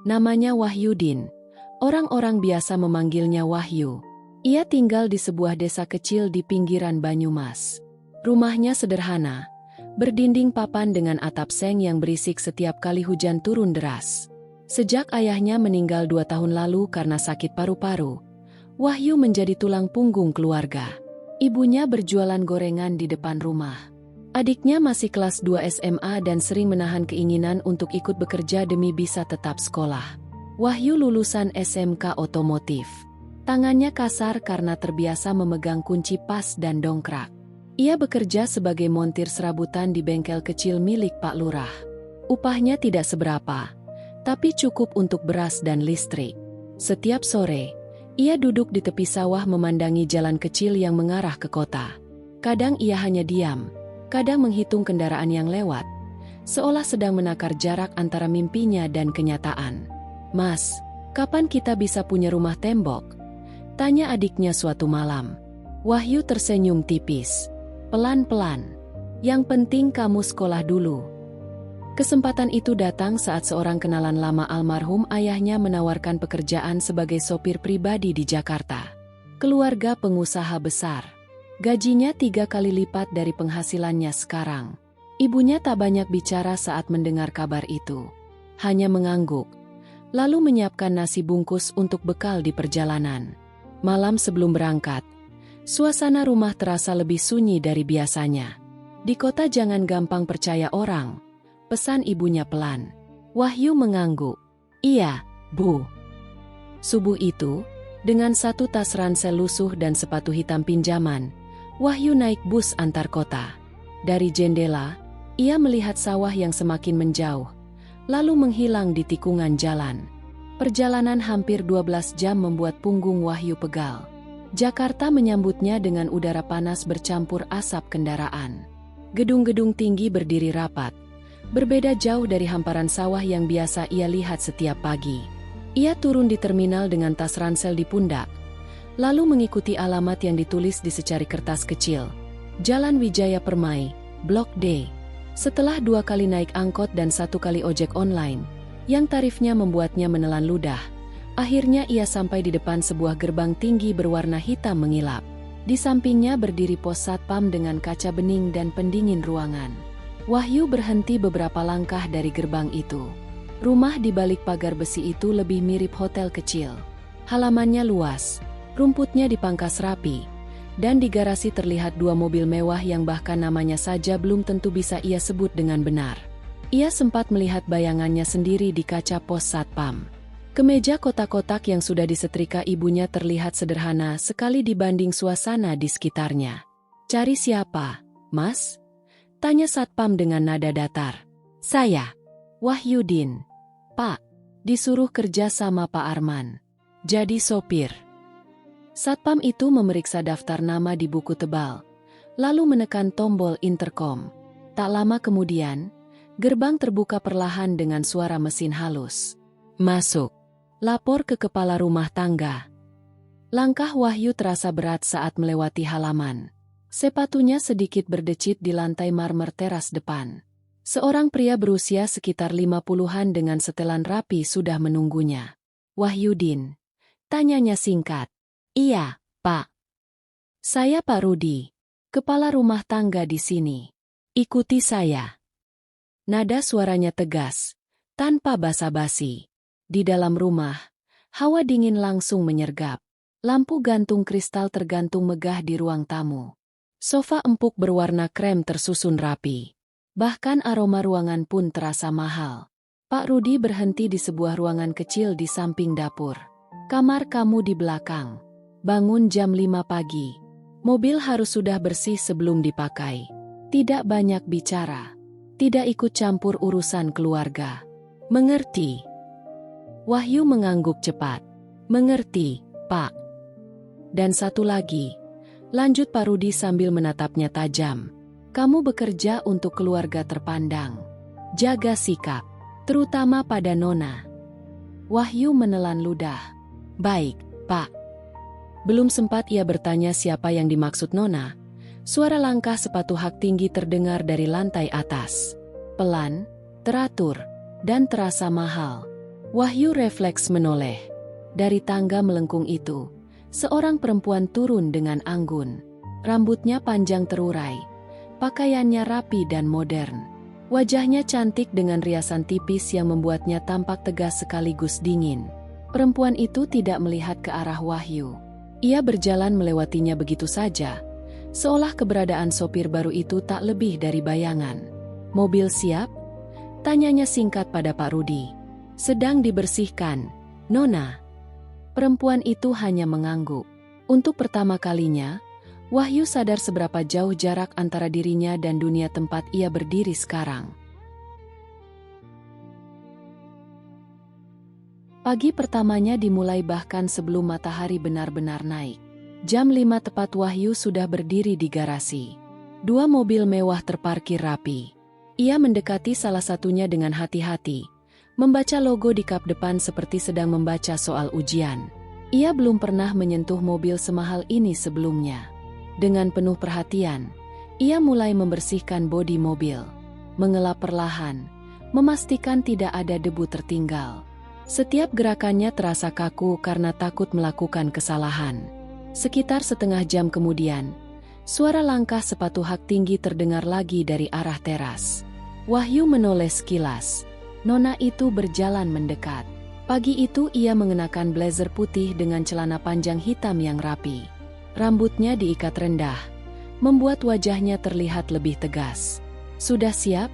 Namanya Wahyudin. Orang-orang biasa memanggilnya Wahyu. Ia tinggal di sebuah desa kecil di pinggiran Banyumas. Rumahnya sederhana, berdinding papan dengan atap seng yang berisik setiap kali hujan turun deras. Sejak ayahnya meninggal 2 tahun lalu karena sakit paru-paru, Wahyu menjadi tulang punggung keluarga. Ibunya berjualan gorengan di depan rumah. Adiknya masih kelas 2 SMA dan sering menahan keinginan untuk ikut bekerja demi bisa tetap sekolah. Wahyu lulusan SMK Otomotif. Tangannya kasar karena terbiasa memegang kunci pas dan dongkrak. Ia bekerja sebagai montir serabutan di bengkel kecil milik Pak Lurah. Upahnya tidak seberapa, tapi cukup untuk beras dan listrik. Setiap sore, ia duduk di tepi sawah memandangi jalan kecil yang mengarah ke kota. Kadang ia hanya diam, kadang menghitung kendaraan yang lewat, seolah sedang menakar jarak antara mimpinya dan kenyataan. "Mas, kapan kita bisa punya rumah tembok?" tanya adiknya suatu malam. Wahyu tersenyum tipis. "Pelan-pelan. Yang penting kamu sekolah dulu." Kesempatan itu datang saat seorang kenalan lama almarhum ayahnya menawarkan pekerjaan sebagai sopir pribadi di Jakarta. Keluarga pengusaha besar. Gajinya 3 kali lipat dari penghasilannya sekarang. Ibunya tak banyak bicara saat mendengar kabar itu. Hanya mengangguk, lalu menyiapkan nasi bungkus untuk bekal di perjalanan. Malam sebelum berangkat, suasana rumah terasa lebih sunyi dari biasanya. "Di kota jangan gampang percaya orang," pesan ibunya pelan. Wahyu mengangguk. "Iya, Bu." Subuh itu, dengan satu tas ransel lusuh dan sepatu hitam pinjaman, Wahyu naik bus antar kota. Dari jendela, ia melihat sawah yang semakin menjauh, lalu menghilang di tikungan jalan. Perjalanan hampir 12 jam membuat punggung Wahyu pegal. Jakarta menyambutnya dengan udara panas bercampur asap kendaraan. Gedung-gedung tinggi berdiri rapat, berbeda jauh dari hamparan sawah yang biasa ia lihat setiap pagi. Ia turun di terminal dengan tas ransel di pundak, lalu mengikuti alamat yang ditulis di secari kertas kecil. Jalan Wijaya Permai, Blok D. Setelah 2 kali naik angkot dan 1 kali ojek online, yang tarifnya membuatnya menelan ludah, akhirnya ia sampai di depan sebuah gerbang tinggi berwarna hitam mengilap. Di sampingnya berdiri pos satpam dengan kaca bening dan pendingin ruangan. Wahyu berhenti beberapa langkah dari gerbang itu. Rumah di balik pagar besi itu lebih mirip hotel kecil. Halamannya luas, rumputnya dipangkas rapi, dan di garasi terlihat 2 mobil mewah yang bahkan namanya saja belum tentu bisa ia sebut dengan benar. Ia sempat melihat bayangannya sendiri di kaca pos satpam. Kemeja kotak-kotak yang sudah disetrika ibunya terlihat sederhana sekali dibanding suasana di sekitarnya. "Cari siapa, Mas?" tanya satpam dengan nada datar. "Saya, Wahyudin. Pak, disuruh kerja sama Pak Arman. Jadi sopir." Satpam itu memeriksa daftar nama di buku tebal, lalu menekan tombol interkom. Tak lama kemudian, gerbang terbuka perlahan dengan suara mesin halus. "Masuk," lapor ke kepala rumah tangga. Langkah Wahyu terasa berat saat melewati halaman. Sepatunya sedikit berdecit di lantai marmer teras depan. Seorang pria berusia sekitar 50-an dengan setelan rapi sudah menunggunya. "Wahyudin?" tanyanya singkat. "Iya, Pak. Saya Pak Rudi, kepala rumah tangga di sini. Ikuti saya." Nada suaranya tegas, tanpa basa-basi. Di dalam rumah, hawa dingin langsung menyergap. Lampu gantung kristal tergantung megah di ruang tamu. Sofa empuk berwarna krem tersusun rapi. Bahkan aroma ruangan pun terasa mahal. Pak Rudi berhenti di sebuah ruangan kecil di samping dapur. "Kamar kamu di belakang. Bangun jam 5 pagi. Mobil harus sudah bersih sebelum dipakai. Tidak banyak bicara. Tidak ikut campur urusan keluarga. Mengerti?" Wahyu mengangguk cepat. "Mengerti, Pak." "Dan satu lagi," lanjut Pak Rudi sambil menatapnya tajam. "Kamu bekerja untuk keluarga terpandang. Jaga sikap, terutama pada Nona." Wahyu menelan ludah. "Baik, Pak." Belum sempat ia bertanya siapa yang dimaksud Nona, suara langkah sepatu hak tinggi terdengar dari lantai atas. Pelan, teratur, dan terasa mahal. Wahyu refleks menoleh. Dari tangga melengkung itu, seorang perempuan turun dengan anggun. Rambutnya panjang terurai, pakaiannya rapi dan modern. Wajahnya cantik dengan riasan tipis yang membuatnya tampak tegas sekaligus dingin. Perempuan itu tidak melihat ke arah Wahyu. Ia berjalan melewatinya begitu saja, seolah keberadaan sopir baru itu tak lebih dari bayangan. "Mobil siap?" tanyanya singkat pada Pak Rudi. "Sedang dibersihkan, Nona." Perempuan itu hanya mengangguk. Untuk pertama kalinya, Wahyu sadar seberapa jauh jarak antara dirinya dan dunia tempat ia berdiri sekarang. Pagi pertamanya dimulai bahkan sebelum matahari benar-benar naik. Jam 5 tepat Wahyu sudah berdiri di garasi. 2 mobil mewah terparkir rapi. Ia mendekati salah satunya dengan hati-hati, membaca logo di kap depan seperti sedang membaca soal ujian. Ia belum pernah menyentuh mobil semahal ini sebelumnya. Dengan penuh perhatian, ia mulai membersihkan bodi mobil, mengelap perlahan, memastikan tidak ada debu tertinggal. Setiap gerakannya terasa kaku karena takut melakukan kesalahan. Sekitar setengah jam kemudian, suara langkah sepatu hak tinggi terdengar lagi dari arah teras. Wahyu menoleh sekilas. Nona itu berjalan mendekat. Pagi itu ia mengenakan blazer putih dengan celana panjang hitam yang rapi. Rambutnya diikat rendah, membuat wajahnya terlihat lebih tegas. "Sudah siap?"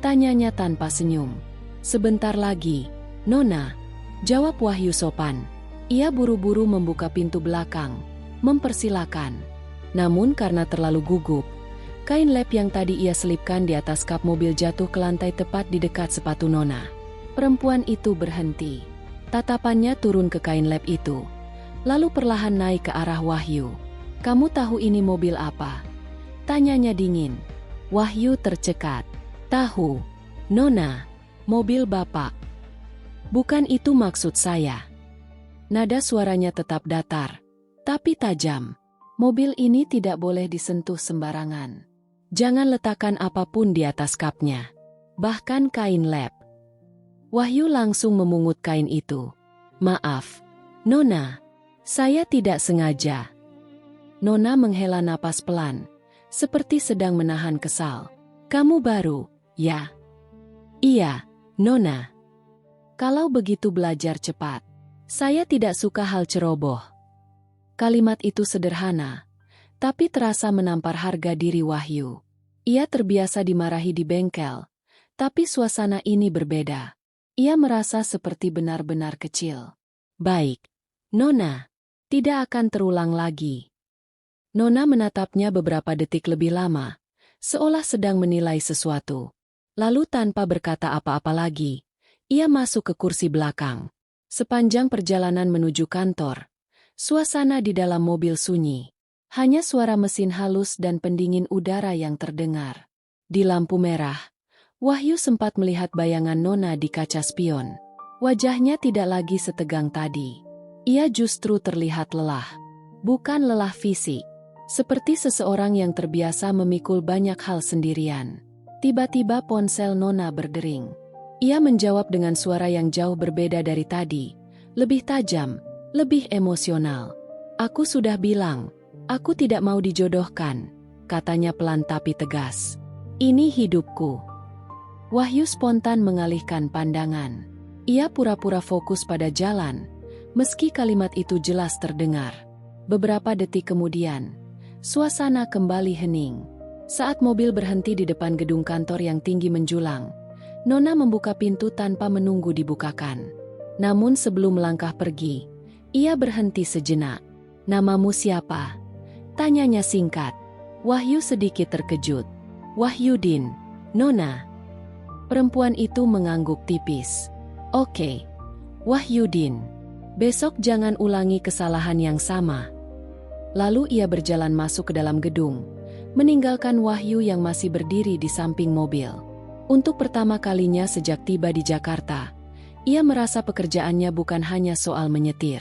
tanyanya tanpa senyum. "Sebentar lagi, Nona," jawab Wahyu sopan. Ia buru-buru membuka pintu belakang, mempersilakan. Namun karena terlalu gugup, kain lap yang tadi ia selipkan di atas kap mobil jatuh ke lantai tepat di dekat sepatu Nona. Perempuan itu berhenti. Tatapannya turun ke kain lap itu, lalu perlahan naik ke arah Wahyu. "Kamu tahu ini mobil apa?" tanyanya dingin. Wahyu tercekat. "Tahu, Nona, mobil Bapak." "Bukan itu maksud saya." Nada suaranya tetap datar, tapi tajam. "Mobil ini tidak boleh disentuh sembarangan. Jangan letakkan apapun di atas kapnya, bahkan kain lap." Wahyu langsung memungut kain itu. "Maaf, Nona, saya tidak sengaja." Nona menghela napas pelan, seperti sedang menahan kesal. "Kamu baru, ya?" "Iya, Nona. Kalau begitu belajar cepat. Saya tidak suka hal ceroboh." Kalimat itu sederhana, tapi terasa menampar harga diri Wahyu. Ia terbiasa dimarahi di bengkel, tapi suasana ini berbeda. Ia merasa seperti benar-benar kecil. "Baik, Nona, tidak akan terulang lagi." Nona menatapnya beberapa detik lebih lama, seolah sedang menilai sesuatu. Lalu tanpa berkata apa-apa lagi, ia masuk ke kursi belakang. Sepanjang perjalanan menuju kantor, suasana di dalam mobil sunyi. Hanya suara mesin halus dan pendingin udara yang terdengar. Di lampu merah, Wahyu sempat melihat bayangan Nona di kaca spion. Wajahnya tidak lagi setegang tadi. Ia justru terlihat lelah. Bukan lelah fisik, seperti seseorang yang terbiasa memikul banyak hal sendirian. Tiba-tiba ponsel Nona berdering. Ia menjawab dengan suara yang jauh berbeda dari tadi, lebih tajam, lebih emosional. "Aku sudah bilang, aku tidak mau dijodohkan," katanya pelan tapi tegas. "Ini hidupku." Wahyu spontan mengalihkan pandangan. Ia pura-pura fokus pada jalan, meski kalimat itu jelas terdengar. Beberapa detik kemudian, suasana kembali hening. Saat mobil berhenti di depan gedung kantor yang tinggi menjulang, Nona membuka pintu tanpa menunggu dibukakan. Namun sebelum melangkah pergi, ia berhenti sejenak. "Namamu siapa?" tanyanya singkat. Wahyu sedikit terkejut. "Wahyudin, Nona." Perempuan itu mengangguk tipis. "Oke, Wahyudin. Besok jangan ulangi kesalahan yang sama." Lalu ia berjalan masuk ke dalam gedung, meninggalkan Wahyu yang masih berdiri di samping mobil. Untuk pertama kalinya sejak tiba di Jakarta, ia merasa pekerjaannya bukan hanya soal menyetir.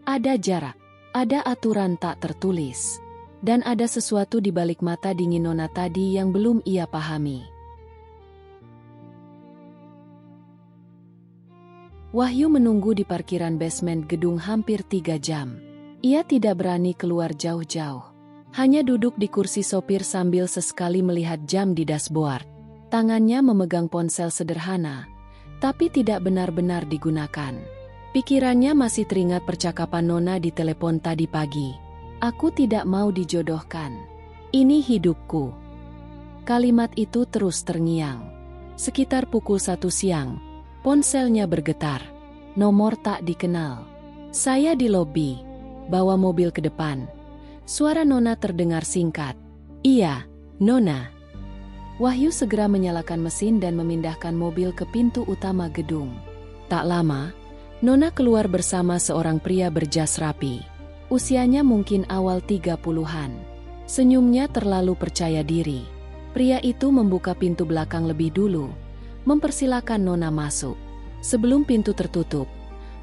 Ada jarak, ada aturan tak tertulis, dan ada sesuatu di balik mata dingin Nona tadi yang belum ia pahami. Wahyu menunggu di parkiran basement gedung hampir 3 jam. Ia tidak berani keluar jauh-jauh. Hanya duduk di kursi sopir sambil sesekali melihat jam di dashboard. Tangannya memegang ponsel sederhana, tapi tidak benar-benar digunakan. Pikirannya masih teringat percakapan Nona di telepon tadi pagi. "Aku tidak mau dijodohkan. Ini hidupku." Kalimat itu terus terngiang. Sekitar pukul 1 siang, ponselnya bergetar. Nomor tak dikenal. "Saya di lobi. Bawa mobil ke depan." Suara Nona terdengar singkat. "Iya, Nona." Wahyu segera menyalakan mesin dan memindahkan mobil ke pintu utama gedung. Tak lama, Nona keluar bersama seorang pria berjas rapi. Usianya mungkin awal 30-an. Senyumnya terlalu percaya diri. Pria itu membuka pintu belakang lebih dulu, mempersilakan Nona masuk. Sebelum pintu tertutup,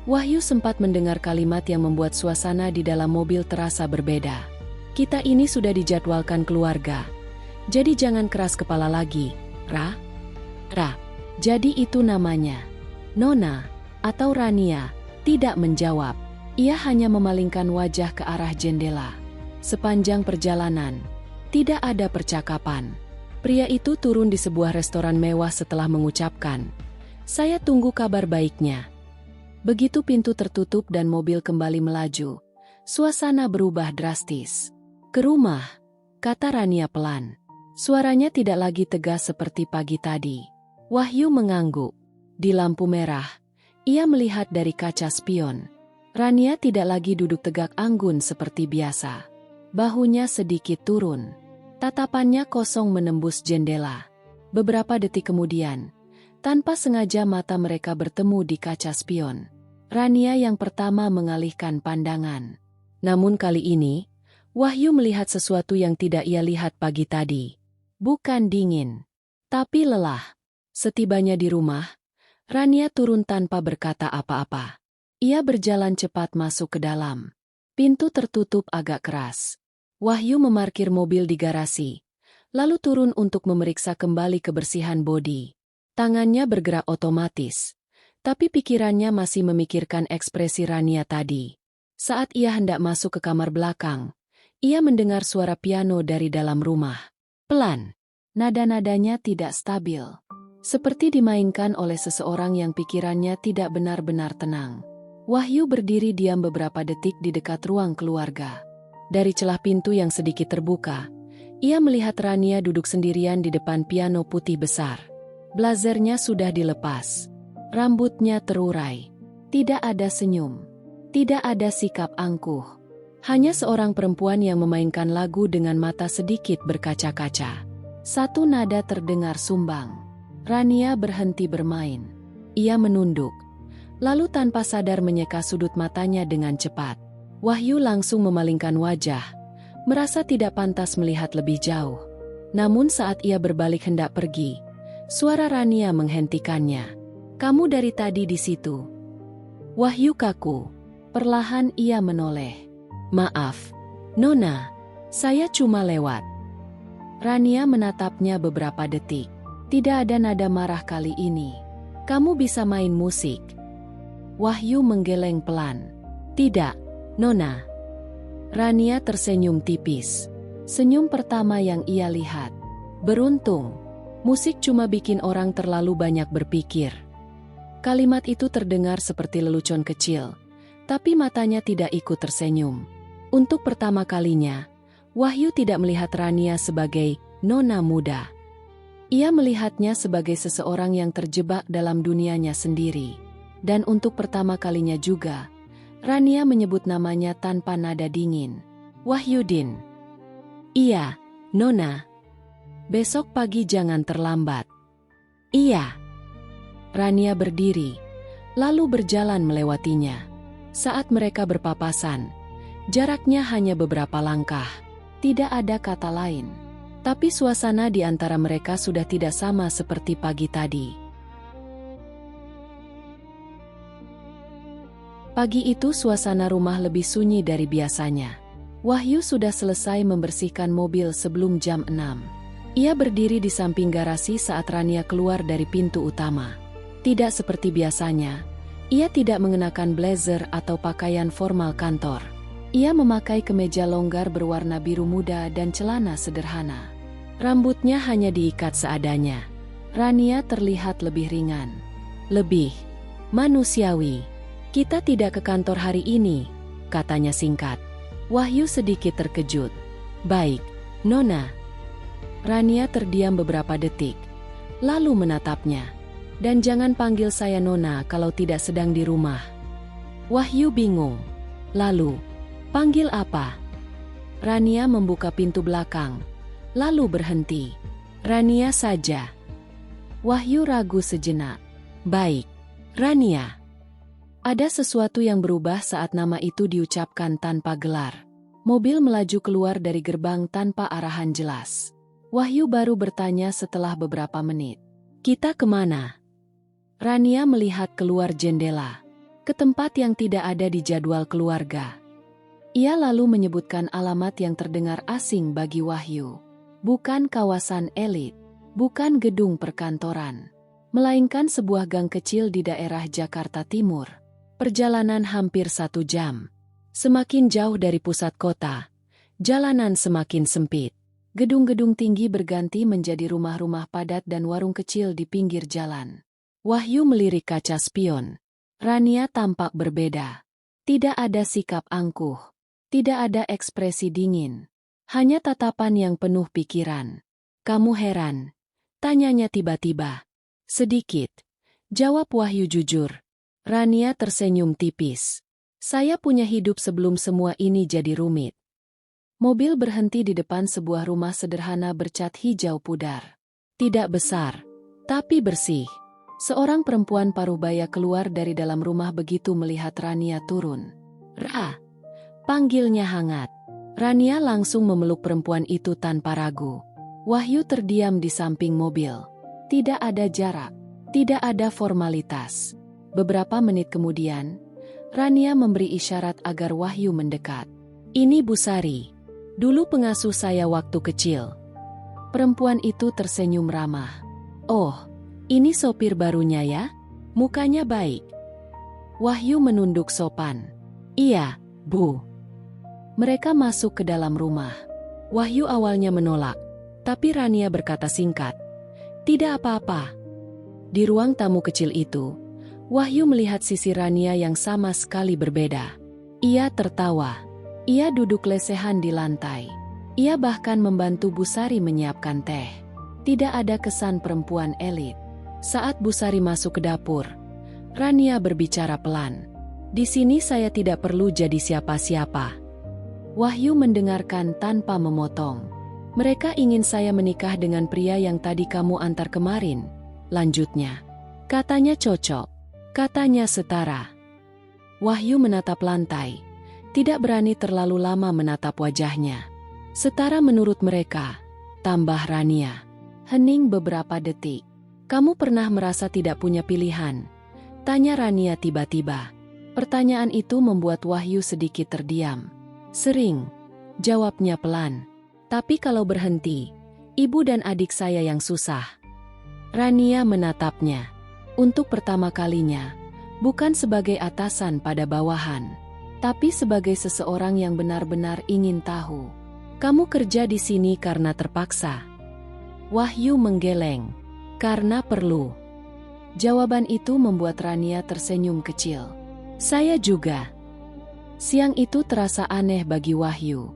Wahyu sempat mendengar kalimat yang membuat suasana di dalam mobil terasa berbeda. "Kita ini sudah dijadwalkan keluarga. Jadi jangan keras kepala lagi, Ra." "Ra, jadi itu namanya Nona atau Rania?" Tidak menjawab. Ia hanya memalingkan wajah ke arah jendela. Sepanjang perjalanan, tidak ada percakapan. Pria itu turun di sebuah restoran mewah setelah mengucapkan, "Saya tunggu kabar baiknya." Begitu pintu tertutup dan mobil kembali melaju, suasana berubah drastis. "Ke rumah," kata Rania pelan. Suaranya tidak lagi tegas seperti pagi tadi. Wahyu mengangguk. Di lampu merah, ia melihat dari kaca spion. Rania tidak lagi duduk tegak anggun seperti biasa. Bahunya sedikit turun. Tatapannya kosong menembus jendela. Beberapa detik kemudian, tanpa sengaja mata mereka bertemu di kaca spion. Rania yang pertama mengalihkan pandangan. Namun kali ini, Wahyu melihat sesuatu yang tidak ia lihat pagi tadi. Bukan dingin, tapi lelah. Setibanya di rumah, Rania turun tanpa berkata apa-apa. Ia berjalan cepat masuk ke dalam. Pintu tertutup agak keras. Wahyu memarkir mobil di garasi, lalu turun untuk memeriksa kembali kebersihan bodi. Tangannya bergerak otomatis, tapi pikirannya masih memikirkan ekspresi Rania tadi. Saat ia hendak masuk ke kamar belakang, ia mendengar suara piano dari dalam rumah. Pelan, nada-nadanya tidak stabil. Seperti dimainkan oleh seseorang yang pikirannya tidak benar-benar tenang. Wahyu berdiri diam beberapa detik di dekat ruang keluarga. Dari celah pintu yang sedikit terbuka, ia melihat Rania duduk sendirian di depan piano putih besar. Blazernya sudah dilepas. Rambutnya terurai. Tidak ada senyum. Tidak ada sikap angkuh. Hanya seorang perempuan yang memainkan lagu dengan mata sedikit berkaca-kaca. Satu nada terdengar sumbang. Rania berhenti bermain. Ia menunduk, lalu tanpa sadar menyeka sudut matanya dengan cepat. Wahyu langsung memalingkan wajah, merasa tidak pantas melihat lebih jauh. Namun saat ia berbalik hendak pergi, suara Rania menghentikannya. "Kamu dari tadi di situ?" Wahyu kaku. Perlahan ia menoleh. "Maaf, Nona, saya cuma lewat." Rania menatapnya beberapa detik. Tidak ada nada marah kali ini. "Kamu bisa main musik?" Wahyu menggeleng pelan. "Tidak, Nona." Rania tersenyum tipis. Senyum pertama yang ia lihat. "Beruntung, musik cuma bikin orang terlalu banyak berpikir." Kalimat itu terdengar seperti lelucon kecil, tapi matanya tidak ikut tersenyum. Untuk pertama kalinya, Wahyu tidak melihat Rania sebagai nona muda. Ia melihatnya sebagai seseorang yang terjebak dalam dunianya sendiri. Dan untuk pertama kalinya juga, Rania menyebut namanya tanpa nada dingin. "Wahyudin." "Iya, Nona. Besok pagi jangan terlambat." "Iya." Rania berdiri, lalu berjalan melewatinya. Saat mereka berpapasan, jaraknya hanya beberapa langkah. Tidak ada kata lain. Tapi suasana di antara mereka sudah tidak sama seperti pagi tadi. Pagi itu suasana rumah lebih sunyi dari biasanya. Wahyu sudah selesai membersihkan mobil sebelum jam 6. Ia berdiri di samping garasi saat Rania keluar dari pintu utama. Tidak seperti biasanya, Ia tidak mengenakan blazer atau pakaian formal kantor. Ia memakai kemeja longgar berwarna biru muda dan celana sederhana. Rambutnya hanya diikat seadanya. Rania terlihat lebih ringan. Lebih manusiawi. "Kita tidak ke kantor hari ini," katanya singkat. Wahyu sedikit terkejut. "Baik, Nona." Rania terdiam beberapa detik, lalu menatapnya. "Dan jangan panggil saya Nona kalau tidak sedang di rumah." Wahyu bingung. "Lalu, panggil apa?" Rania membuka pintu belakang, lalu berhenti. "Rania saja." Wahyu ragu sejenak. "Baik, Rania." Ada sesuatu yang berubah saat nama itu diucapkan tanpa gelar. Mobil melaju keluar dari gerbang tanpa arahan jelas. Wahyu baru bertanya setelah beberapa menit. "Kita kemana?" Rania melihat keluar jendela, ke tempat yang tidak ada di jadwal keluarga. Ia lalu menyebutkan alamat yang terdengar asing bagi Wahyu. Bukan kawasan elit, bukan gedung perkantoran, melainkan sebuah gang kecil di daerah Jakarta Timur. Perjalanan hampir 1 jam. Semakin jauh dari pusat kota, jalanan semakin sempit. Gedung-gedung tinggi berganti menjadi rumah-rumah padat dan warung kecil di pinggir jalan. Wahyu melirik kaca spion. Rania tampak berbeda. Tidak ada sikap angkuh. Tidak ada ekspresi dingin. Hanya tatapan yang penuh pikiran. "Kamu heran?" tanyanya tiba-tiba. "Sedikit," jawab Wahyu jujur. Rania tersenyum tipis. "Saya punya hidup sebelum semua ini jadi rumit." Mobil berhenti di depan sebuah rumah sederhana bercat hijau pudar. Tidak besar, tapi bersih. Seorang perempuan parubaya keluar dari dalam rumah begitu melihat Rania turun. "Ra," panggilnya hangat. Rania langsung memeluk perempuan itu tanpa ragu. Wahyu terdiam di samping mobil. Tidak ada jarak, tidak ada formalitas. Beberapa menit kemudian, Rania memberi isyarat agar Wahyu mendekat. "Ini Bu Sari. Dulu pengasuh saya waktu kecil." Perempuan itu tersenyum ramah. "Oh, ini sopir barunya ya? Mukanya baik." Wahyu menunduk sopan. "Iya, Bu." Mereka masuk ke dalam rumah. Wahyu awalnya menolak, tapi Rania berkata singkat, "Tidak apa-apa." Di ruang tamu kecil itu, Wahyu melihat sisi Rania yang sama sekali berbeda. Ia tertawa. Ia duduk lesehan di lantai. Ia bahkan membantu Bu Sari menyiapkan teh. Tidak ada kesan perempuan elit. Saat Bu Sari masuk ke dapur, Rania berbicara pelan. "Di sini saya tidak perlu jadi siapa-siapa." Wahyu mendengarkan tanpa memotong. "Mereka ingin saya menikah dengan pria yang tadi kamu antar kemarin," lanjutnya. "Katanya cocok. Katanya setara." Wahyu menatap lantai. Tidak berani terlalu lama menatap wajahnya. "Setara menurut mereka," tambah Rania. Hening beberapa detik. "Kamu pernah merasa tidak punya pilihan?" tanya Rania tiba-tiba. Pertanyaan itu membuat Wahyu sedikit terdiam. "Sering," jawabnya pelan. "Tapi kalau berhenti, ibu dan adik saya yang susah." Rania menatapnya. Untuk pertama kalinya, bukan sebagai atasan pada bawahan, tapi sebagai seseorang yang benar-benar ingin tahu. "Kamu kerja di sini karena terpaksa?" Wahyu menggeleng. "Karena perlu." Jawaban itu membuat Rania tersenyum kecil. "Saya juga." Siang itu terasa aneh bagi Wahyu.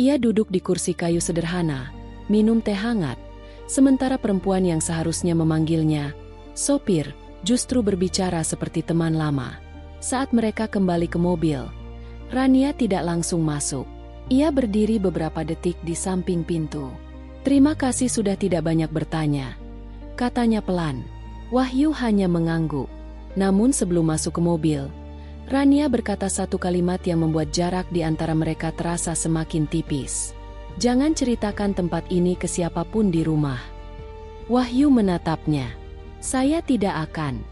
Ia duduk di kursi kayu sederhana, minum teh hangat, sementara perempuan yang seharusnya memanggilnya "sopir" justru berbicara seperti teman lama. Saat mereka kembali ke mobil, Rania tidak langsung masuk. Ia berdiri beberapa detik di samping pintu. "Terima kasih sudah tidak banyak bertanya," katanya pelan. Wahyu hanya mengangguk. Namun sebelum masuk ke mobil, Rania berkata satu kalimat yang membuat jarak di antara mereka terasa semakin tipis. "Jangan ceritakan tempat ini ke siapapun di rumah." Wahyu menatapnya. "Saya tidak akan."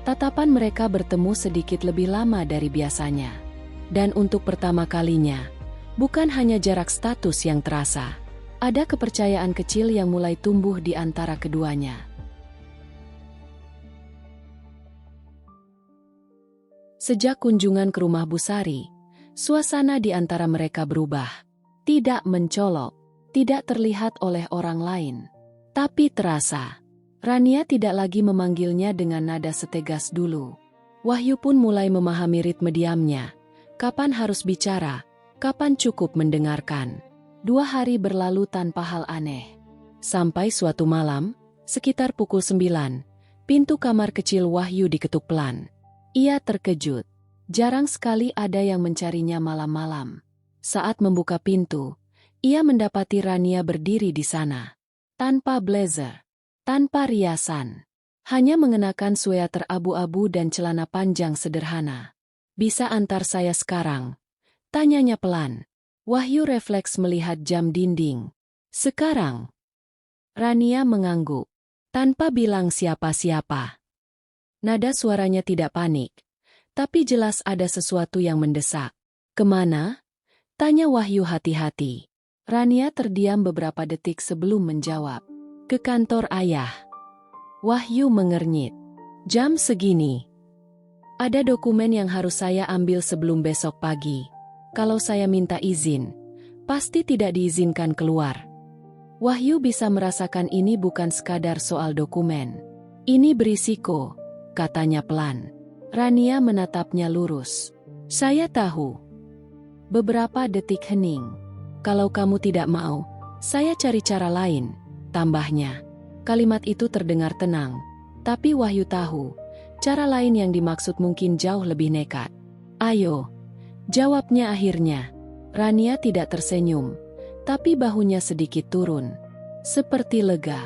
Tatapan mereka bertemu sedikit lebih lama dari biasanya. Dan untuk pertama kalinya, bukan hanya jarak status yang terasa. Ada kepercayaan kecil yang mulai tumbuh di antara keduanya. Sejak kunjungan ke rumah Busari, suasana di antara mereka berubah. Tidak mencolok, tidak terlihat oleh orang lain. Tapi terasa, Rania tidak lagi memanggilnya dengan nada setegas dulu. Wahyu pun mulai memahami ritme diamnya. Kapan harus bicara, kapan cukup mendengarkan. 2 hari berlalu tanpa hal aneh. Sampai suatu malam, sekitar pukul 9, pintu kamar kecil Wahyu diketuk pelan. Ia terkejut. Jarang sekali ada yang mencarinya malam-malam. Saat membuka pintu, ia mendapati Rania berdiri di sana. Tanpa blazer, tanpa riasan. Hanya mengenakan sweater abu-abu dan celana panjang sederhana. "Bisa antar saya sekarang?" tanyanya pelan. Wahyu refleks melihat jam dinding. "Sekarang?" Rania mengangguk, tanpa bilang siapa-siapa. Nada suaranya tidak panik, tapi jelas ada sesuatu yang mendesak. "Kemana?" tanya Wahyu hati-hati. Rania terdiam beberapa detik sebelum menjawab. "Ke kantor ayah." Wahyu mengernyit. "Jam segini? Ada dokumen yang harus saya ambil sebelum besok pagi. Kalau saya minta izin, pasti tidak diizinkan keluar." Wahyu bisa merasakan ini bukan sekadar soal dokumen. "Ini berisiko," katanya pelan. Rania menatapnya lurus. "Saya tahu." Beberapa detik hening. "Kalau kamu tidak mau, saya cari cara lain," tambahnya. Kalimat itu terdengar tenang, tapi Wahyu tahu, cara lain yang dimaksud mungkin jauh lebih nekat. "Ayo," jawabnya akhirnya. Rania tidak tersenyum, tapi bahunya sedikit turun. Seperti lega.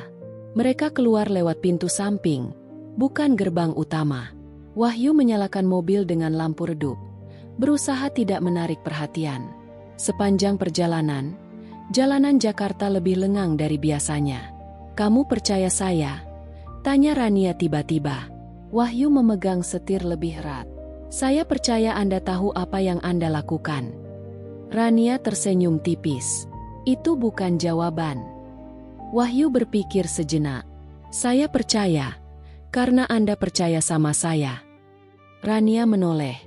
Mereka keluar lewat pintu samping, bukan gerbang utama. Wahyu menyalakan mobil dengan lampu redup, berusaha tidak menarik perhatian. Sepanjang perjalanan, jalanan Jakarta lebih lengang dari biasanya. "Kamu percaya saya?" tanya Rania tiba-tiba. Wahyu memegang setir lebih erat. "Saya percaya Anda tahu apa yang Anda lakukan." Rania tersenyum tipis. Itu bukan jawaban. Wahyu berpikir sejenak. "Saya percaya, karena Anda percaya sama saya." Rania menoleh,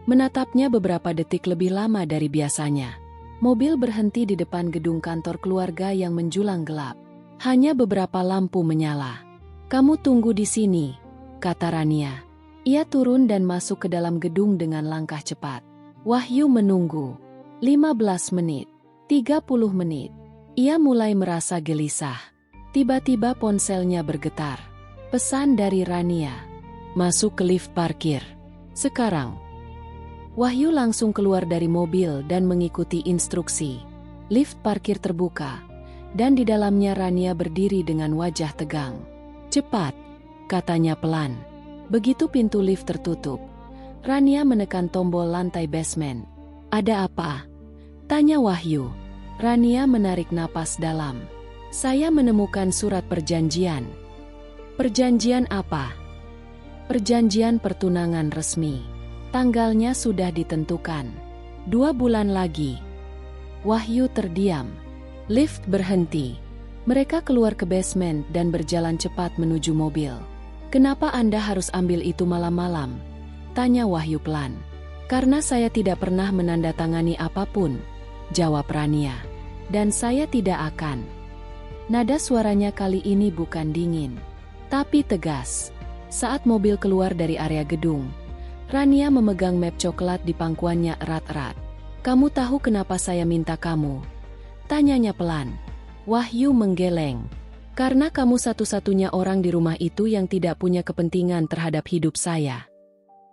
menatapnya beberapa detik lebih lama dari biasanya. Mobil berhenti di depan gedung kantor keluarga yang menjulang gelap. Hanya beberapa lampu menyala. "Kamu tunggu di sini," kata Rania. Ia turun dan masuk ke dalam gedung dengan langkah cepat. Wahyu menunggu. 15 menit. 30 menit. Ia mulai merasa gelisah. Tiba-tiba ponselnya bergetar. Pesan dari Rania. "Masuk ke lift parkir. Sekarang." Wahyu langsung keluar dari mobil dan mengikuti instruksi. Lift parkir terbuka, dan di dalamnya Rania berdiri dengan wajah tegang. "Cepat," katanya pelan. Begitu pintu lift tertutup, Rania menekan tombol lantai basement. "Ada apa?" tanya Wahyu. Rania menarik napas dalam. "Saya menemukan surat perjanjian." "Perjanjian apa?" "Perjanjian pertunangan resmi. Tanggalnya sudah ditentukan. 2 bulan lagi." Wahyu terdiam. Lift berhenti. Mereka keluar ke basement dan berjalan cepat menuju mobil. "Kenapa Anda harus ambil itu malam-malam?" tanya Wahyu pelan. "Karena saya tidak pernah menandatangani apapun," jawab Rania. "Dan saya tidak akan." Nada suaranya kali ini bukan dingin, tapi tegas. Saat mobil keluar dari area gedung, Rania memegang map coklat di pangkuannya erat-erat. "Kamu tahu kenapa saya minta kamu?" tanyanya pelan. Wahyu menggeleng. "Karena kamu satu-satunya orang di rumah itu yang tidak punya kepentingan terhadap hidup saya."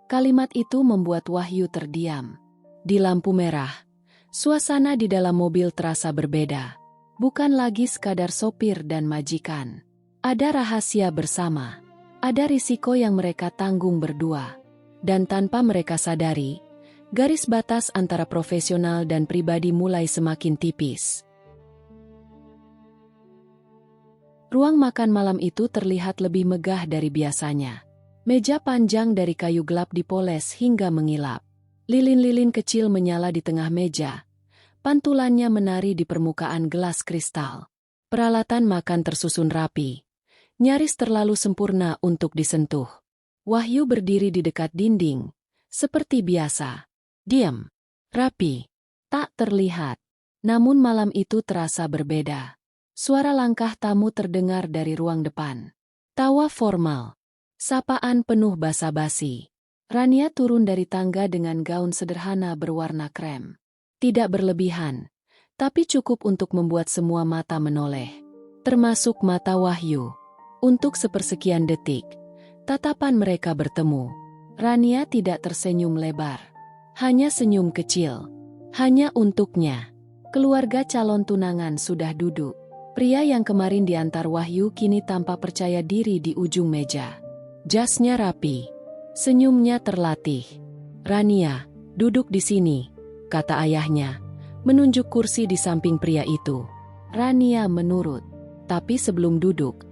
Kalimat itu membuat Wahyu terdiam. Di lampu merah, suasana di dalam mobil terasa berbeda. Bukan lagi sekadar sopir dan majikan. Ada rahasia bersama. Ada risiko yang mereka tanggung berdua. Dan tanpa mereka sadari, garis batas antara profesional dan pribadi mulai semakin tipis. Ruang makan malam itu terlihat lebih megah dari biasanya. Meja panjang dari kayu gelap dipoles hingga mengilap. Lilin-lilin kecil menyala di tengah meja. Pantulannya menari di permukaan gelas kristal. Peralatan makan tersusun rapi, nyaris terlalu sempurna untuk disentuh. Wahyu berdiri di dekat dinding, Seperti biasa. Diam. Rapi. Tak terlihat. Namun malam itu terasa berbeda. Suara langkah tamu terdengar dari ruang depan. Tawa formal. Sapaan penuh basa-basi. Rania turun dari tangga dengan gaun sederhana berwarna krem. Tidak berlebihan, tapi cukup untuk membuat semua mata menoleh. Termasuk mata Wahyu. Untuk sepersekian detik, tatapan mereka bertemu. Rania tidak tersenyum lebar. Hanya senyum kecil. Hanya untuknya. Keluarga calon tunangan sudah duduk. Pria yang kemarin diantar Wahyu kini tampak percaya diri di ujung meja. Jasnya rapi. Senyumnya terlatih. "Rania, duduk di sini," kata ayahnya, menunjuk kursi di samping pria itu. Rania menurut. Tapi sebelum duduk,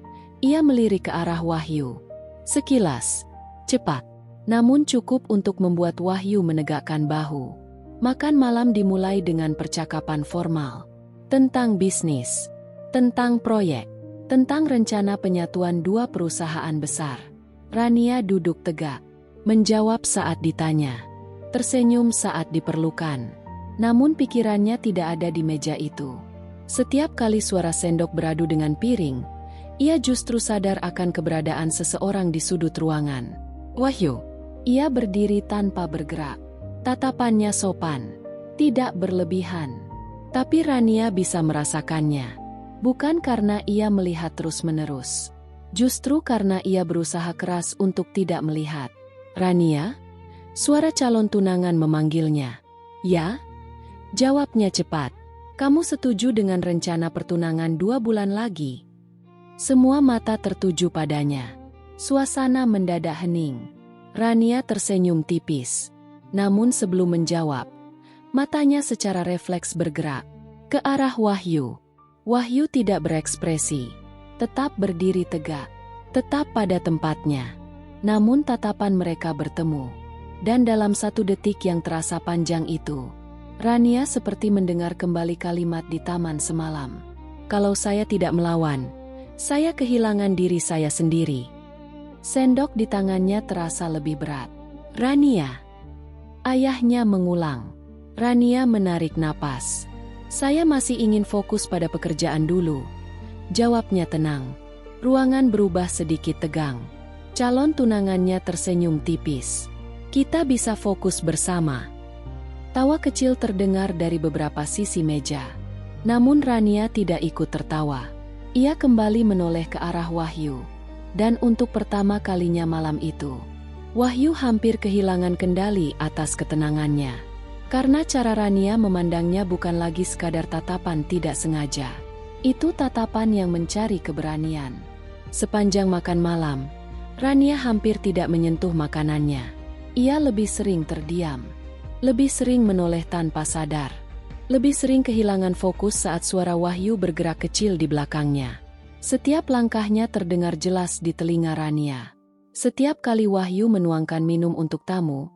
ia melirik ke arah Wahyu. Sekilas, cepat, namun cukup untuk membuat Wahyu menegakkan bahu. Makan malam dimulai dengan percakapan formal. Tentang bisnis, tentang proyek, tentang rencana penyatuan dua perusahaan besar. Rania duduk tegak, menjawab saat ditanya, tersenyum saat diperlukan. Namun pikirannya tidak ada di meja itu. Setiap kali suara sendok beradu dengan piring, ia justru sadar akan keberadaan seseorang di sudut ruangan. "Wahyu." Ia berdiri tanpa bergerak. Tatapannya sopan, tidak berlebihan. Tapi Rania bisa merasakannya. Bukan karena ia melihat terus-menerus. Justru karena ia berusaha keras untuk tidak melihat. "Rania?" Suara calon tunangan memanggilnya. "Ya?" Jawabnya cepat. "Kamu setuju dengan rencana pertunangan 2 bulan lagi?" Semua mata tertuju padanya. Suasana mendadak hening. Rania tersenyum tipis. Namun sebelum menjawab, matanya secara refleks bergerak ke arah Wahyu. Wahyu tidak berekspresi, tetap berdiri tegak, tetap pada tempatnya. Namun tatapan mereka bertemu. Dan dalam 1 detik yang terasa panjang itu, Rania seperti mendengar kembali kalimat di taman semalam. "Kalau saya tidak melawan, saya kehilangan diri saya sendiri." Sendok di tangannya terasa lebih berat. "Rania." Ayahnya mengulang. Rania menarik napas. "Saya masih ingin fokus pada pekerjaan dulu," jawabnya tenang. Ruangan berubah sedikit tegang. Calon tunangannya tersenyum tipis. "Kita bisa fokus bersama." Tawa kecil terdengar dari beberapa sisi meja. Namun Rania tidak ikut tertawa. Ia kembali menoleh ke arah Wahyu. Dan untuk pertama kalinya malam itu, Wahyu hampir kehilangan kendali atas ketenangannya. Karena cara Rania memandangnya bukan lagi sekadar tatapan tidak sengaja. Itu tatapan yang mencari keberanian. Sepanjang makan malam, Rania hampir tidak menyentuh makanannya. Ia lebih sering terdiam. Lebih sering menoleh tanpa sadar. Lebih sering kehilangan fokus saat suara Wahyu bergerak kecil di belakangnya. Setiap langkahnya terdengar jelas di telinga Rania. Setiap kali Wahyu menuangkan minum untuk tamu,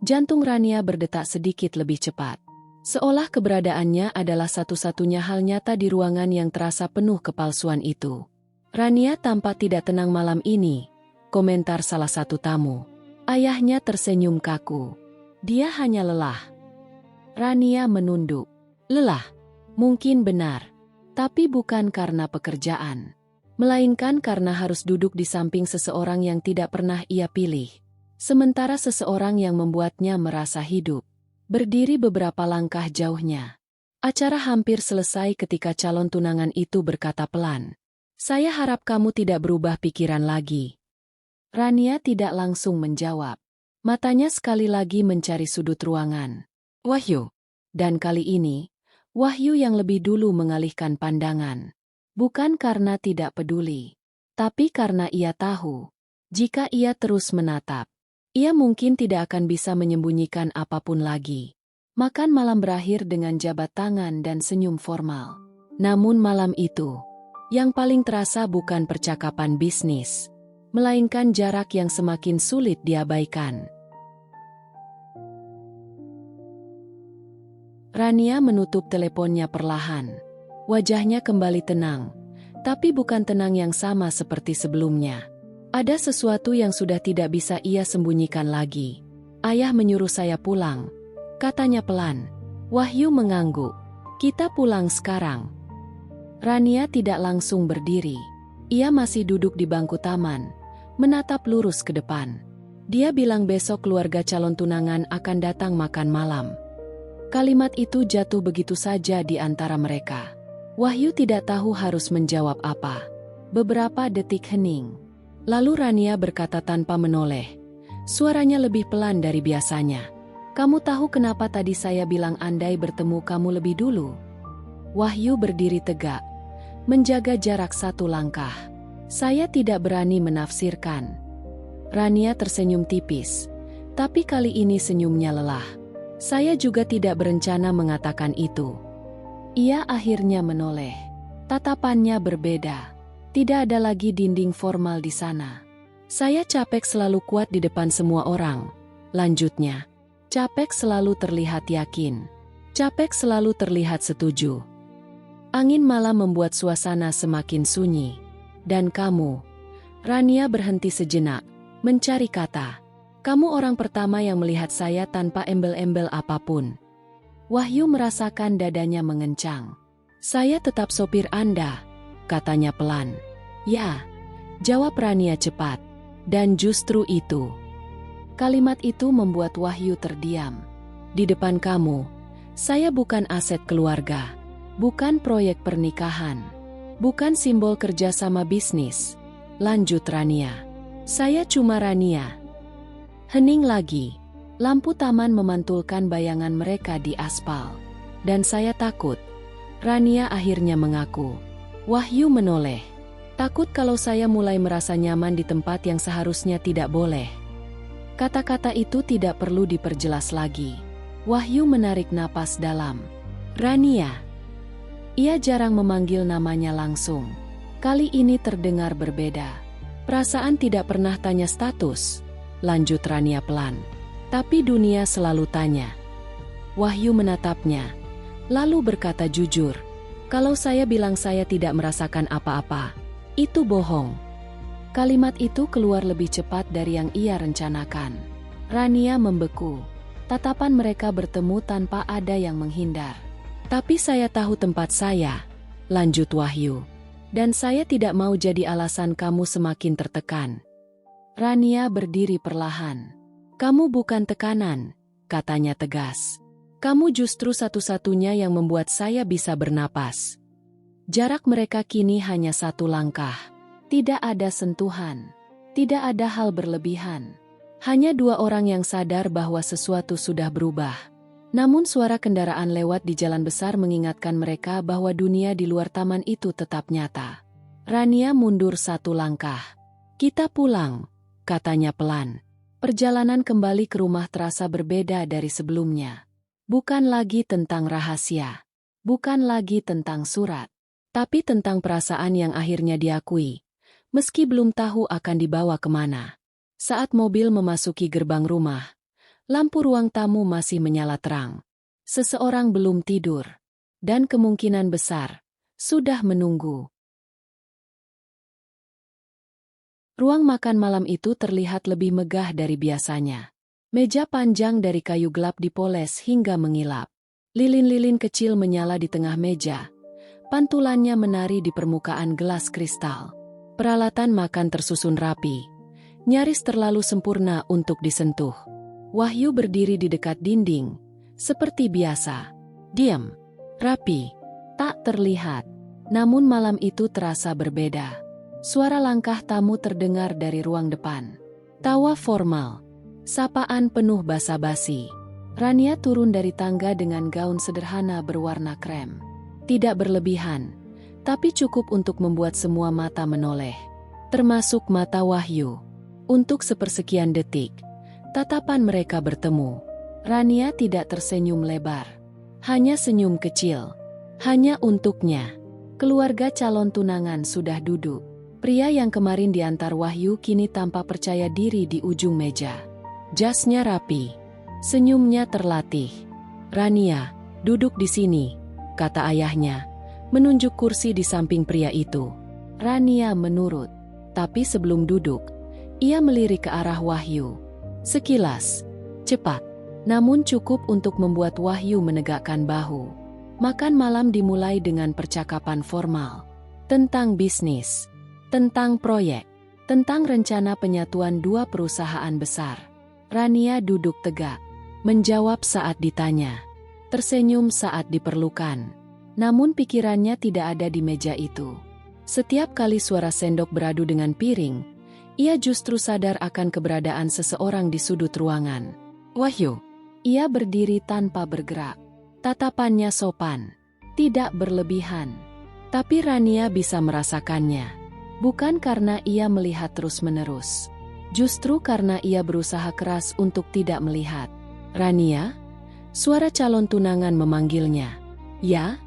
jantung Rania berdetak sedikit lebih cepat. Seolah keberadaannya adalah satu-satunya hal nyata di ruangan yang terasa penuh kepalsuan itu. "Rania tampak tidak tenang malam ini," komentar salah satu tamu. Ayahnya tersenyum kaku. "Dia hanya lelah." Rania menunduk. Lelah? Mungkin benar. Tapi bukan karena pekerjaan. Melainkan karena harus duduk di samping seseorang yang tidak pernah ia pilih. Sementara seseorang yang membuatnya merasa hidup. Berdiri beberapa langkah jauhnya. Acara hampir selesai ketika calon tunangan itu berkata pelan. "Saya harap kamu tidak berubah pikiran lagi." Rania tidak langsung menjawab. Matanya sekali lagi mencari sudut ruangan. "Wahyu." Dan kali ini, Wahyu yang lebih dulu mengalihkan pandangan. Bukan karena tidak peduli, tapi karena ia tahu, jika ia terus menatap, ia mungkin tidak akan bisa menyembunyikan apapun lagi. Makan malam berakhir dengan jabat tangan dan senyum formal. Namun malam itu, yang paling terasa bukan percakapan bisnis, melainkan jarak yang semakin sulit diabaikan. Rania menutup teleponnya perlahan. Wajahnya kembali tenang, tapi bukan tenang yang sama seperti sebelumnya. Ada sesuatu yang sudah tidak bisa ia sembunyikan lagi. Ayah menyuruh saya pulang, katanya pelan. Wahyu mengangguk. Kita pulang sekarang. Rania tidak langsung berdiri. Ia masih duduk di bangku taman, menatap lurus ke depan. Dia bilang besok keluarga calon tunangan akan datang makan malam. Kalimat itu jatuh begitu saja di antara mereka. Wahyu tidak tahu harus menjawab apa. Beberapa detik hening. Lalu Rania berkata tanpa menoleh. Suaranya lebih pelan dari biasanya. Kamu tahu kenapa tadi saya bilang andai bertemu kamu lebih dulu? Wahyu berdiri tegak, menjaga jarak 1 langkah. Saya tidak berani menafsirkan. Rania tersenyum tipis, tapi kali ini senyumnya lelah. Saya juga tidak berencana mengatakan itu. Ia akhirnya menoleh. Tatapannya berbeda. Tidak ada lagi dinding formal di sana. Saya capek selalu kuat di depan semua orang, lanjutnya. Capek selalu terlihat yakin. Capek selalu terlihat setuju. Angin malam membuat suasana semakin sunyi. Dan kamu, Rania berhenti sejenak, mencari kata. Kamu orang pertama yang melihat saya tanpa embel-embel apapun. Wahyu merasakan dadanya mengencang. Saya tetap sopir Anda, katanya pelan. Ya, jawab Rania cepat. Dan justru itu. Kalimat itu membuat Wahyu terdiam. Di depan kamu, saya bukan aset keluarga. Bukan proyek pernikahan. Bukan simbol kerjasama bisnis. Lanjut Rania. Saya cuma Rania. Hening lagi. Lampu taman memantulkan bayangan mereka di aspal. Dan saya takut. Rania akhirnya mengaku. Wahyu menoleh. Takut kalau saya mulai merasa nyaman di tempat yang seharusnya tidak boleh. Kata-kata itu tidak perlu diperjelas lagi. Wahyu menarik napas dalam. Rania. Ia jarang memanggil namanya langsung. Kali ini terdengar berbeda. Perasaan tidak pernah tanya status. Lanjut Rania pelan. Tapi dunia selalu tanya. Wahyu menatapnya. Lalu berkata jujur. Kalau saya bilang saya tidak merasakan apa-apa. Itu bohong. Kalimat itu keluar lebih cepat dari yang ia rencanakan. Rania membeku. Tatapan mereka bertemu tanpa ada yang menghindar. Tapi saya tahu tempat saya, lanjut Wahyu. Dan saya tidak mau jadi alasan kamu semakin tertekan. Rania berdiri perlahan. Kamu bukan tekanan, katanya tegas. Kamu justru satu-satunya yang membuat saya bisa bernapas. Jarak mereka kini hanya 1 langkah. Tidak ada sentuhan. Tidak ada hal berlebihan. Hanya 2 orang yang sadar bahwa sesuatu sudah berubah. Namun suara kendaraan lewat di jalan besar mengingatkan mereka bahwa dunia di luar taman itu tetap nyata. Rania mundur 1 langkah. Kita pulang, katanya pelan. Perjalanan kembali ke rumah terasa berbeda dari sebelumnya. Bukan lagi tentang rahasia. Bukan lagi tentang surat. Tapi tentang perasaan yang akhirnya diakui, meski belum tahu akan dibawa kemana. Saat mobil memasuki gerbang rumah, lampu ruang tamu masih menyala terang. Seseorang belum tidur, dan kemungkinan besar, sudah menunggu. Ruang makan malam itu terlihat lebih megah dari biasanya. Meja panjang dari kayu gelap dipoles hingga mengilap. Lilin-lilin kecil menyala di tengah meja. Pantulannya menari di permukaan gelas kristal. Peralatan makan tersusun rapi, nyaris terlalu sempurna untuk disentuh. Wahyu berdiri di dekat dinding, seperti biasa. Diam, rapi, tak terlihat. Namun malam itu terasa berbeda. Suara langkah tamu terdengar dari ruang depan. Tawa formal, sapaan penuh basa-basi. Rania turun dari tangga dengan gaun sederhana berwarna krem. Tidak berlebihan, tapi cukup untuk membuat semua mata menoleh. Termasuk mata Wahyu. Untuk sepersekian detik, tatapan mereka bertemu. Rania tidak tersenyum lebar. Hanya senyum kecil. Hanya untuknya. Keluarga calon tunangan sudah duduk. Pria yang kemarin diantar Wahyu kini tampak percaya diri di ujung meja. Jasnya rapi. Senyumnya terlatih. Rania, duduk di sini, kata ayahnya, menunjuk kursi di samping pria itu. Rania menurut, tapi sebelum duduk, ia melirik ke arah Wahyu. Sekilas, Cepat, namun cukup untuk membuat Wahyu menegakkan bahu. Makan malam dimulai dengan percakapan formal. Tentang bisnis, tentang proyek, tentang rencana penyatuan dua perusahaan besar. Rania duduk tegak, menjawab saat ditanya, tersenyum saat diperlukan. Namun pikirannya tidak ada di meja itu. Setiap kali suara sendok beradu dengan piring, ia justru sadar akan keberadaan seseorang di sudut ruangan. Wahyu. Ia berdiri tanpa bergerak. Tatapannya sopan, tidak berlebihan. Tapi Rania bisa merasakannya. Bukan karena ia melihat terus-menerus. Justru karena ia berusaha keras untuk tidak melihat. Rania? Suara calon tunangan memanggilnya. Ya?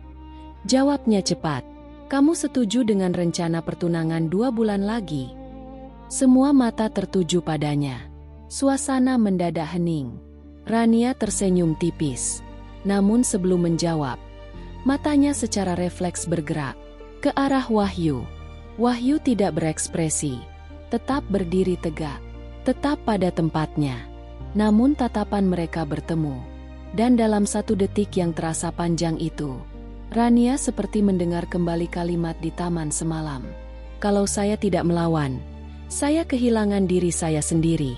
Jawabnya cepat. Kamu setuju dengan rencana pertunangan 2 bulan lagi? Semua mata tertuju padanya. Suasana mendadak hening. Rania tersenyum tipis. Namun sebelum menjawab, matanya secara refleks bergerak ke arah Wahyu. Wahyu tidak berekspresi, tetap berdiri tegak, tetap pada tempatnya. Namun tatapan mereka bertemu. Dan dalam 1 detik yang terasa panjang itu, Rania seperti mendengar kembali kalimat di taman semalam. Kalau saya tidak melawan, saya kehilangan diri saya sendiri.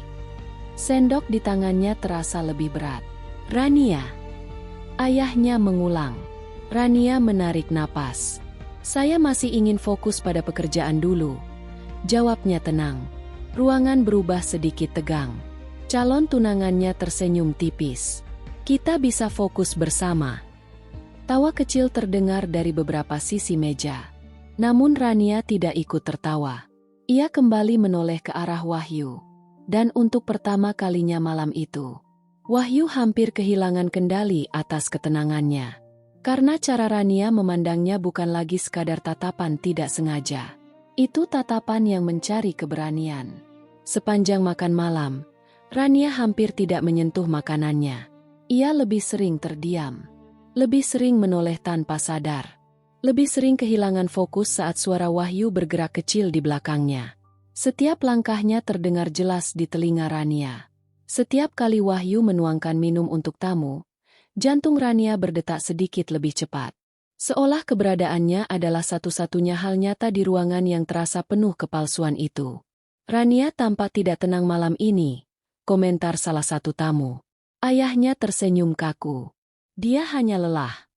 Sendok di tangannya terasa lebih berat. Rania. Ayahnya mengulang. Rania menarik napas. Saya masih ingin fokus pada pekerjaan dulu. Jawabnya tenang. Ruangan berubah sedikit tegang. Calon tunangannya tersenyum tipis. Kita bisa fokus bersama. Tawa kecil terdengar dari beberapa sisi meja. Namun Rania tidak ikut tertawa. Ia kembali menoleh ke arah Wahyu. Dan untuk pertama kalinya malam itu, Wahyu hampir kehilangan kendali atas ketenangannya. Karena cara Rania memandangnya bukan lagi sekadar tatapan tidak sengaja. Itu tatapan yang mencari keberanian. Sepanjang makan malam, Rania hampir tidak menyentuh makanannya. Ia lebih sering terdiam. Lebih sering menoleh tanpa sadar. Lebih sering kehilangan fokus saat suara Wahyu bergerak kecil di belakangnya. Setiap langkahnya terdengar jelas di telinga Rania. Setiap kali Wahyu menuangkan minum untuk tamu, jantung Rania berdetak sedikit lebih cepat. Seolah keberadaannya adalah satu-satunya hal nyata di ruangan yang terasa penuh kepalsuan itu. Rania tampak tidak tenang malam ini, komentar salah satu tamu. Ayahnya tersenyum kaku. Dia hanya lelah.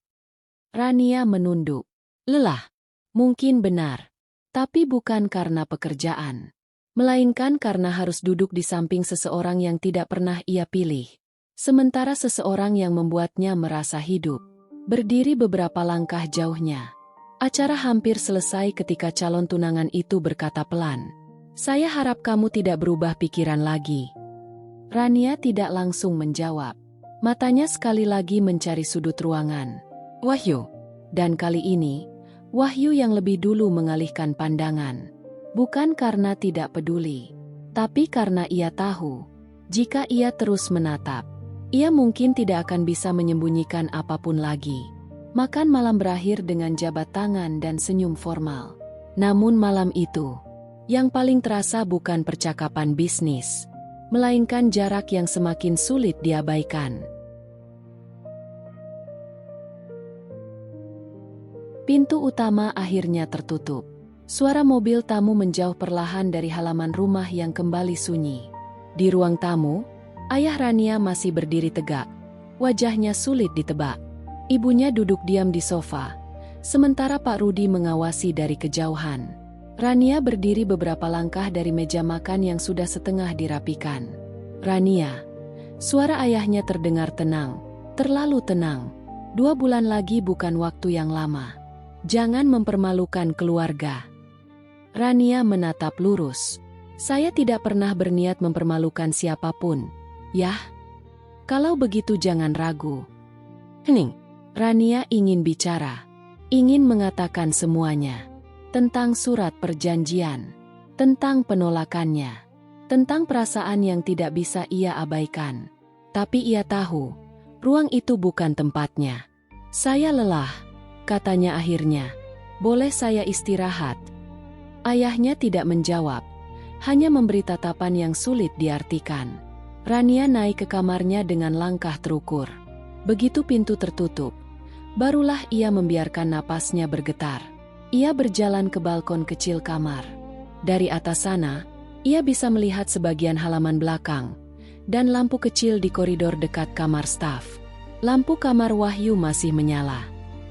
Rania menunduk. Lelah? Mungkin benar. Tapi bukan karena pekerjaan. Melainkan karena harus duduk di samping seseorang yang tidak pernah ia pilih. Sementara seseorang yang membuatnya merasa hidup. Berdiri beberapa langkah jauhnya. Acara hampir selesai ketika calon tunangan itu berkata pelan. Saya harap kamu tidak berubah pikiran lagi. Rania tidak langsung menjawab. Matanya sekali lagi mencari sudut ruangan. Wahyu. Dan kali ini, Wahyu yang lebih dulu mengalihkan pandangan. Bukan karena tidak peduli, tapi karena ia tahu, jika ia terus menatap, ia mungkin tidak akan bisa menyembunyikan apapun lagi. Makan malam berakhir dengan jabat tangan dan senyum formal. Namun malam itu, yang paling terasa bukan percakapan bisnis, melainkan jarak yang semakin sulit diabaikan. Pintu utama akhirnya tertutup. Suara mobil tamu menjauh perlahan dari halaman rumah yang kembali sunyi. Di ruang tamu, ayah Rania masih berdiri tegak. Wajahnya sulit ditebak. Ibunya duduk diam di sofa, sementara Pak Rudi mengawasi dari kejauhan. Rania berdiri beberapa langkah dari meja makan yang sudah setengah dirapikan. Rania, suara ayahnya terdengar tenang, terlalu tenang. 2 bulan lagi bukan waktu yang lama. Jangan mempermalukan keluarga. Rania menatap lurus. Saya tidak pernah berniat mempermalukan siapapun. Yah, kalau begitu jangan ragu. Hening. Rania ingin bicara. Ingin mengatakan semuanya. Tentang surat perjanjian. Tentang penolakannya. Tentang perasaan yang tidak bisa ia abaikan. Tapi ia tahu, ruang itu bukan tempatnya. Saya lelah, katanya akhirnya. Boleh saya istirahat? Ayahnya tidak menjawab, hanya memberi tatapan yang sulit diartikan. Rania naik ke kamarnya dengan langkah terukur. Begitu pintu tertutup, barulah ia membiarkan napasnya bergetar. Ia berjalan ke balkon kecil kamar. Dari atas sana, ia bisa melihat sebagian halaman belakang dan lampu kecil di koridor dekat kamar staf. Lampu kamar Wahyu masih menyala.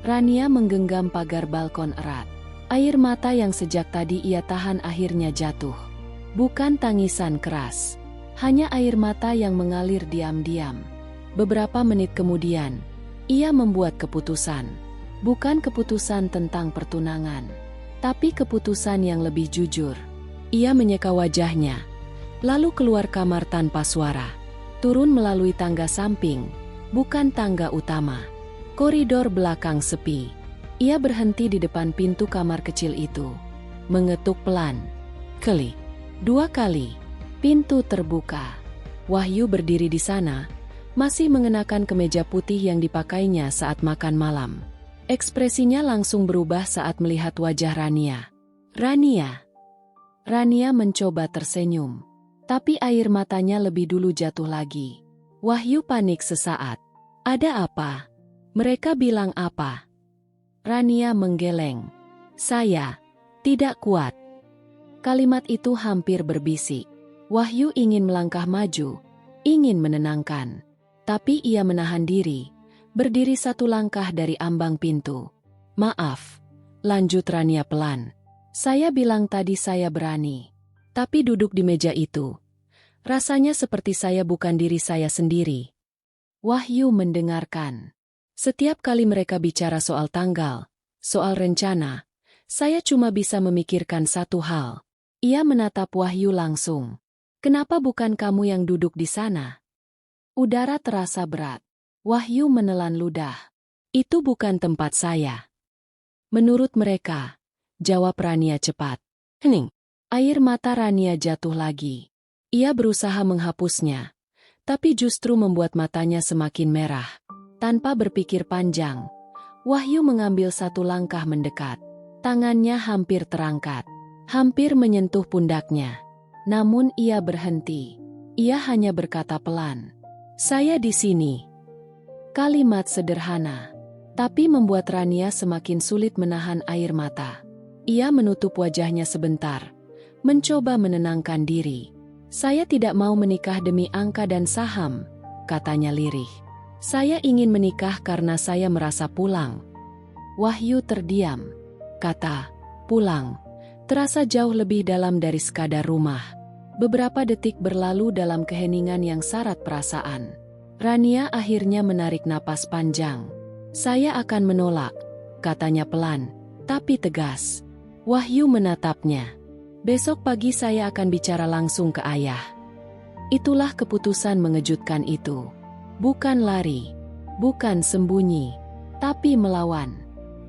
Rania menggenggam pagar balkon erat. Air mata yang sejak tadi ia tahan akhirnya jatuh. Bukan tangisan keras, hanya air mata yang mengalir diam-diam. Beberapa menit kemudian, ia membuat keputusan. Bukan keputusan tentang pertunangan, tapi keputusan yang lebih jujur. Ia menyeka wajahnya, lalu keluar kamar tanpa suara. Turun melalui tangga samping, bukan tangga utama. Koridor belakang sepi. Ia berhenti di depan pintu kamar kecil itu. Mengetuk pelan. Klik. 2 kali. Pintu terbuka. Wahyu berdiri di sana, masih mengenakan kemeja putih yang dipakainya saat makan malam. Ekspresinya langsung berubah saat melihat wajah Rania. Rania. Rania mencoba tersenyum, tapi air matanya lebih dulu jatuh lagi. Wahyu panik sesaat. Ada apa? Mereka bilang apa? Rania menggeleng. Saya tidak kuat. Kalimat itu hampir berbisik. Wahyu ingin melangkah maju, ingin menenangkan. Tapi ia menahan diri, berdiri 1 langkah dari ambang pintu. Maaf, lanjut Rania pelan. Saya bilang tadi saya berani. Tapi duduk di meja itu, rasanya seperti saya bukan diri saya sendiri. Wahyu mendengarkan. Setiap kali mereka bicara soal tanggal, soal rencana, saya cuma bisa memikirkan satu hal. Ia menatap Wahyu langsung. Kenapa bukan kamu yang duduk di sana? Udara terasa berat. Wahyu menelan ludah. Itu bukan tempat saya. Menurut mereka, jawab Rania cepat. Hening. Air mata Rania jatuh lagi. Ia berusaha menghapusnya, tapi justru membuat matanya semakin merah. Tanpa berpikir panjang, Wahyu mengambil 1 langkah mendekat. Tangannya hampir terangkat, hampir menyentuh pundaknya. Namun ia berhenti. Ia hanya berkata pelan, "Saya di sini." Kalimat sederhana, tapi membuat Rania semakin sulit menahan air mata. Ia menutup wajahnya sebentar, mencoba menenangkan diri. "Saya tidak mau menikah demi angka dan saham," katanya lirih. "Saya ingin menikah karena saya merasa pulang." Wahyu terdiam. Kata pulang terasa jauh lebih dalam dari sekadar rumah. Beberapa detik berlalu dalam keheningan yang syarat perasaan. Rania akhirnya menarik napas panjang. "Saya akan menolak," katanya pelan, tapi tegas. Wahyu menatapnya. "Besok pagi saya akan bicara langsung ke ayah." Itulah keputusan mengejutkan itu. Bukan lari, bukan sembunyi, tapi melawan.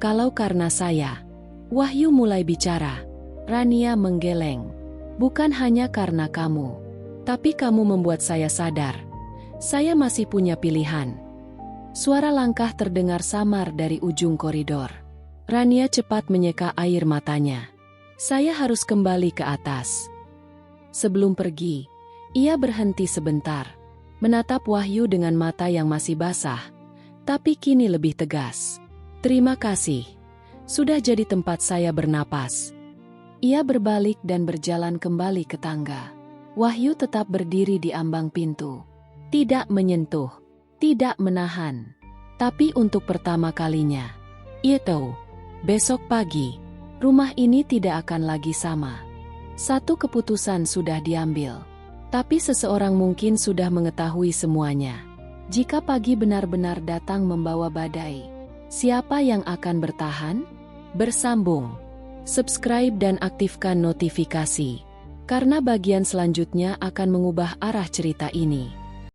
"Kalau karena saya," Wahyu mulai bicara. Rania menggeleng. "Bukan hanya karena kamu, tapi kamu membuat saya sadar. Saya masih punya pilihan." Suara langkah terdengar samar dari ujung koridor. Rania cepat menyeka air matanya. "Saya harus kembali ke atas." Sebelum pergi, ia berhenti sebentar, menatap Wahyu dengan mata yang masih basah, tapi kini lebih tegas. "Terima kasih. Sudah jadi tempat saya bernapas." Ia berbalik dan berjalan kembali ke tangga. Wahyu tetap berdiri di ambang pintu. Tidak menyentuh, tidak menahan. Tapi untuk pertama kalinya, ia tahu, besok pagi, rumah ini tidak akan lagi sama. Satu keputusan sudah diambil, tapi seseorang mungkin sudah mengetahui semuanya. Jika pagi benar-benar datang membawa badai, siapa yang akan bertahan? Bersambung. Subscribe dan aktifkan notifikasi, karena bagian selanjutnya akan mengubah arah cerita ini.